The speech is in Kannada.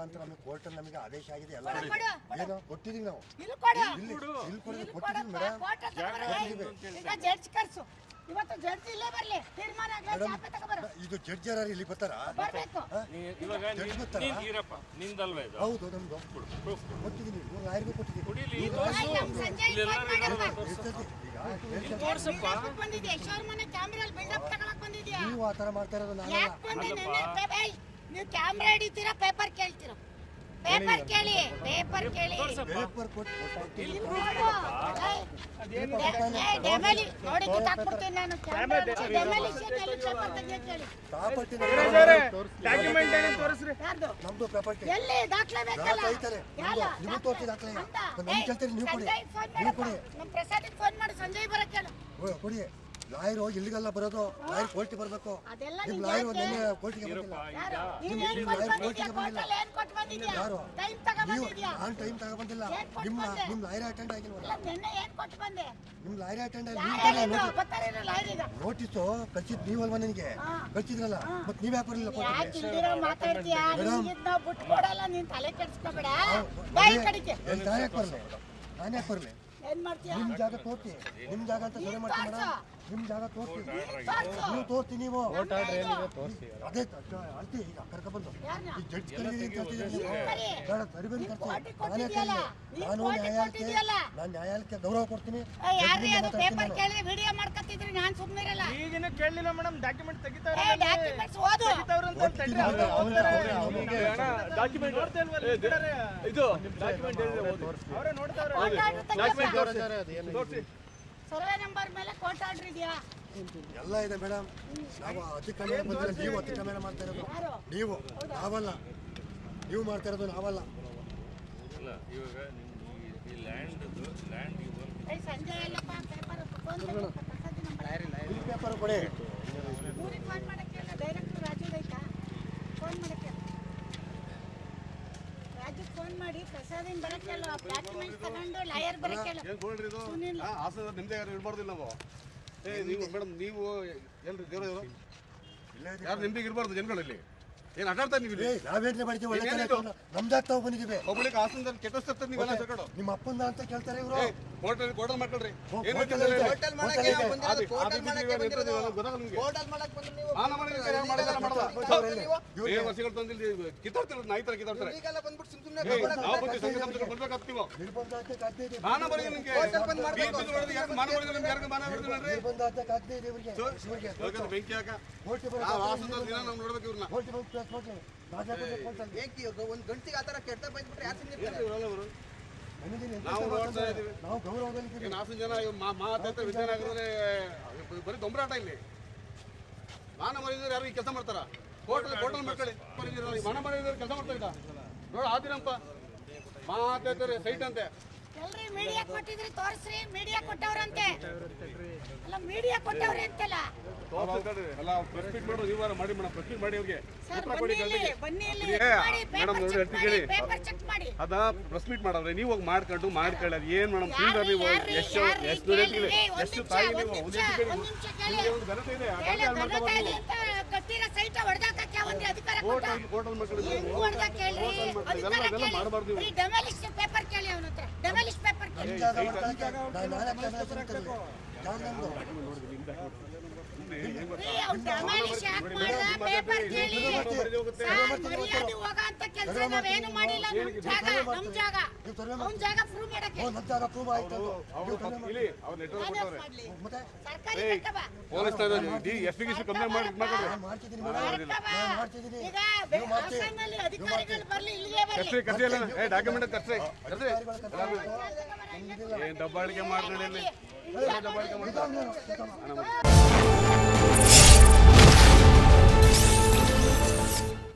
ಅಂತ ನಮಗೆ ಕೋರ್ಟಲ್ಲಿ ನಮಗೆ ಆದೇಶ ಆಗಿದೆ ಎಲ್ಲ ಏನೋ ಕೊಟ್ಟಿದ್ದೀವಿ ನಾವು ಇಲ್ಲಿ ಕೊಟ್ಟಿದ್ದೀವಿ ಮೇಡಮ್ ಜಡ್ಜ್ ಕರ್ಸು ಇವತ್ತು ಜಡ್ಜ್ ಇಲ್ಲೇ ಬರಲಿ ತೀರ್ಮಾನ ಆಗಲಿ ಚಾಪೆ ತಗೋಬರು ಇದು ಜಡ್ಜ್ ಯಾರು ಇಲ್ಲಿ ಬರ್ತಾರಾ ಇವಾಗ ನೀರಪ್ಪ ನಿಂದಲ್ವಾ ಇದು ಹೌದು ನಮ್ದು ಕೊಟ್ಟಿದ್ದೀನಿ ಇವ್ರು ಯಾರಿಗೂ ಕೊಟ್ಟಿದ್ದೀನಿ ಬಂದಿದ್ಯಾ ಶೋರ್ ಮನೆ ಕ್ಯಾಮೆರಾ ಬಿಲ್ಡಪ್ ತಗೊಳಕ್ ಬಂದಿದ್ಯಾ ನೀವು ಆ ಥರ ಮಾಡ್ತಾ ಇರೋದು ನಾನು ನೀವು ಕ್ಯಾಮೆರಾ ಹಿಡಿತೀರಾ ಪೇಪರ್ ಕೇಳ್ತೀರಾ ಪೇಪರ್ ಕೇಳಿ ಪೇಪರ್ ಕೊಟ್ಟು ನೋಡಿ ಕಿತ್ತಾಕ್ಬಿಡ್ತೀನಿ ನಾನು ನಮ್ದು ಪ್ರಾಪರ್ಟಿ ಎಲ್ಲಿ ದಾಖಲೆ ಬೇಕಲ್ಲ ನೀವು ತೋರಿಸಿ ದಾಖಲೆ ನಮ್ಗೆ ಕೇಳ್ತೀರಿ ನೀವು ಕೊಡಿ ನಮ್ಮ ಪ್ರಸಾದಿಗೆ ಫೋನ್ ಮಾಡಿ ಸಂಜಯ್ ಬರಕ್ಕೆ ಹೇಳು ಕೊಡಿ ಲಾಯರು ಇಲ್ಲಿಗೆಲ್ಲ ಬರೋದು ಲಾಯರ್ ಕೋರ್ಟಿಗೆ ಬರಬೇಕು ನಿಮ್ಮ ಲಾಯರು ನಿನ್ನೆ ಕೋರ್ಟಿಗೆ ಬಂದಿಲ್ಲ ನಿಮ್ಮ ಲಾಯರ್ ಕೋರ್ಟಿಗೆ ಬಂದಿಲ್ಲ ಯಾರು ನೀವು ನಾನು ಟೈಮ್ ತಗೊಬಂದಿಲ್ಲ ನಿಮ್ಮ ಲಾಯರ್ ಅಟೆಂಡ್ ಆಗಿಲ್ವಲ್ಲ ನಿಮ್ಮ ಲಾಯರ್ ಅಟೆಂಡ್ ಆಗಿಲ್ಲ ನೋಟಿಸು ಕಳ್ಸಿದ್ ನೀವಲ್ವ ನನಗೆ ಕಳ್ಸಿದ್ರಲ್ಲ ಮತ್ತೆ ನೀವ್ ಯಾಕೆ ಬರಲಿಲ್ಲ ನಾನು ಯಾಕೆ ಬರಲಿ ನಿಮ್ ಜಾಗ ತೋರ್ತಿ ನಿಮ್ ಜಾಗ ಅಂತ ಸರಿ ಮಾಡ್ತೀನಿ ಮೇಡಮ್ ನಿಮ್ ಜಾಗ ತೋರ್ತಿ ನೀವು ತೋರ್ತಿ ನೀವು ಅದೇ ಅಳ್ತಿ ಈಗ ಕರ್ಕೊಂಡ್ಬಂದು ಈ ಜಡ್ಜ್ ಕರೀರಿ ಅಂತ ಬೇಡ ಸರಿಬಂದು ಕರ್ತೀನಿ ನಾನೇ ಕರೀಲಿ ನಾನು ನ್ಯಾಯಾಲಯಕ್ಕೆ ಗೌರವ ಕೊಡ್ತೀನಿ ಈಗಿನ ಕೇಳಲಿಲ್ಲ ಮೇಡಮ್ ಡಾಕ್ಯುಮೆಂಟ್ ತೆಗಿತಾರೆ ಸರ್ವೆ ನಂಬರ್ ಮೇಲೆ ಕೋರ್ಟ್ ಆರ್ಡರ್ ಇದೆಯಾ ಎಲ್ಲ ಇದೆ ಮೇಡಮ್ ನಾವು ಅತಿಕ್ರಮಣ ಬಂದಿಲ್ಲ ನೀವು ಅತಿಕ್ರಮಣ ಮಾಡ್ತಾ ಇರೋದು ನೀವು ನಾವಲ್ಲ ನೀವು ಮಾಡ್ತಾ ಇರೋದು ನಾವಲ್ಲ ಇವಾಗ ಈ ಲ್ಯಾಂಡ್ ಸಂಜೆ ಎಲ್ಲಪ್ಪ ಪೇಪರ್ ಕೊಡಿ ಊರಿಗೆ ಫೋನ್ ಮಾಡಕ್ಕೆ ಡೈರೆಕ್ಟರ್ ರಾಜು ಆಯ್ತಾ ಫೋನ್ ಮಾಡಕ್ಕೆ ರಾಜು ಫೋನ್ ಮಾಡಿ ಪ್ರಸಾದಿನ ಬರಕ್ಕೆ ಡಾಕ್ಯುಮೆಂಟ್ಸ್ ತಗೊಂಡು ಲಾಯರ್ ಬರಕ್ಕೆ ನಿಮ್ದೇ ಯಾರು ಇರಬಾರ್ದಿಲ್ಲ ನಾವು ನೀವು ಮೇಡಮ್ ನೀವು ಎಲ್ರಿ ದೇವ್ರ ಯಾರು ನಿಮ್ದಿಗೆ ಇರಬಾರ್ದು ಜನಗಳಲ್ಲಿ ಏನು ಆಟಾಡ್ತಾ ನೀವು ನಾವೇನ್ರಿ ಮಾಡ್ತೀವಿ ಒಳ್ಳೆ ನಮ್ದಾಗ್ ತಾವು ಬಂದಿದ್ದೀವಿ ಪಬ್ಲಿಕ್ ಆಸನದಲ್ಲಿ ಕೆಟ್ಟಸ್ತಿರ್ತಾರೆ ನೀವೆಲ್ಲ ಸರ್ಕಾಡು ನಿಮ್ಮ ಅಪ್ಪಂದ ಅಂತ ಕೇಳ್ತಾರೆ ಇವರು ಹೋಟೆಲ್ ಮಾಡ್ಕೊಳ್ರಿ ವರ್ಷಗಳು ತಂದಿಲ್ಲಿ ಕಿತ್ತಾಡ್ತಾರೆ ನಾಯಿ ತರ ಕಿತ್ತಾಡ್ತಾರೆ ನಾವು ಬಂದು ಸಂಘ ಸಂಸ್ಥೆ ಬರ್ಬೇಕಾಗ್ತೀವಿ ಮಾನ ಬರೀ ನಿಮ್ಗೆ ಮಾನ ಬರೀ ಯಾರಿಗೂ ಮಾನ ಬರೀ ಬೆಂಕಿ ಹಾಕ ಆಸನದಲ್ಲಿ ದಿನ ನಾವು ನೋಡ್ಬೇಕು ಇವ್ರನ್ನ ಒಂದ್ ಗಂಟೆಗೆ ಆತರ ಕೆಟ್ಟ ಬಂದ್ಬಿಟ್ರೆ ಯಾರು ನಾವು ನೋಡ್ತಾ ಇದೀವಿ ನಾವು ಗೌರವದಲ್ಲಿ 4 ಜನ ಮಾತಾಡ್ತಾರೆ ವಿಜಯನಗರದಲ್ಲಿ ಬರೀ ದೊಂಬರಾಟ ಇಲ್ಲಿ ಮಾನ ಮರಿದ್ರೆ ಯಾರು ಈ ಕೆಲಸ ಮಾಡ್ತಾರ ಹೋಟೆಲ್ ಮಕ್ಕಳಿ ಮಾನ ಮರಿದ್ರೆ ಕೆಲಸ ಮಾಡ್ತಾ ಇದ್ದ ನೋಡ ಆದಿನಪ್ಪ ಮಾತಾಡ್ತಾರೆ ಸೈಟ್ ಅಂತೆ ಎಲ್ರಿ ಮೀಡಿಯಾ ಕೊಟ್ಟಿದ್ರಿ ತೋರಿಸ್ರಿ ಮೀಡಿಯಾ ಕೊಟ್ಟವ್ರಂತೆ ಅಲ್ಲ ಮೀಡಿಯಾ ಕೊಟ್ಟವ್ರೆ ಅಂತಲ್ಲ ಅಲ್ಲ ಪ್ರೆಸ್ ಮೀಟ್ ಮಾಡೋದು ನೀವು ಮಾಡಿ ಮೇಡಮ್ ಪ್ರೆಸ್ ಮೀಟ್ ಮಾಡಿ ಅವ್ರಿಗೆ ಪೇಪರ್ ಚೆಕ್ ಮಾಡಿ ಅದ ಪ್ರೆಸ್ ಮೀಟ್ ಮಾಡವ್ರೆ ನೀವು ಹೋಗಿ ಮಾಡ್ಕೊಳ್ಳಿ ಏನ್ ಮೇಡಮ್ ನೀವು ಎಷ್ಟು ತಾಯಿ ನೀವು ಕಟ್ಟಿರೋ ಸೈಟ್ ಹೊಡೆದಾಕಕ್ಕೆ ಒಂದು ಅಧಿಕಾರ ಹೋಟೆಲ್ ಮಕ್ಕಳು ಮಾಡಬಾರ್ದು ಡೆಮಾಲಿಶ್ ಪೇಪರ್ ಕೇಳಿ ಅವನ ಹತ್ರ ಡೆಮಾಲಿಶ್ ಪೇಪರ್ ಕೇಳಿ ಡೆಮಾಲಿಶ್ ಯಾಕೆ ಮಾಡ್ದ ಪೇಪರ್ ಕೇಳಿ ಮರ್ಯಾದೆ ಹೋಗ ಅಂತ ಕೆಲಸ ನಾವೇನು ಮಾಡಿಲ್ಲ ನಮ್ ಜಾಗ ಅವ್ನ ಜಾಗ ಪ್ರೂವ್ ಮಾಡಕ್ಕೆ ಸರ್ಕಾರಿ ಪೊಲೀಸ್ ಎಫ್ಪಿಗೆ ಕಂಪ್ಲೇಂಟ್ ಮಾಡ್ಕೊಡ್ರಿ ಈಗ ಹಾಸನಲ್ಲಿ ಅಧಿಕಾರಿಗಳು ಬರ್ಲಿ ಇಲ್ಲಿಗೆ ಬರ್ಲಿ ಡಾಕ್ಯುಮೆಂಟ್ ಕರ್ಸ್ರಿ ಏನ್ ದಬ್ಬಾಳಿಕೆ ಮಾಡ್ಕೊಳ್ಳಿ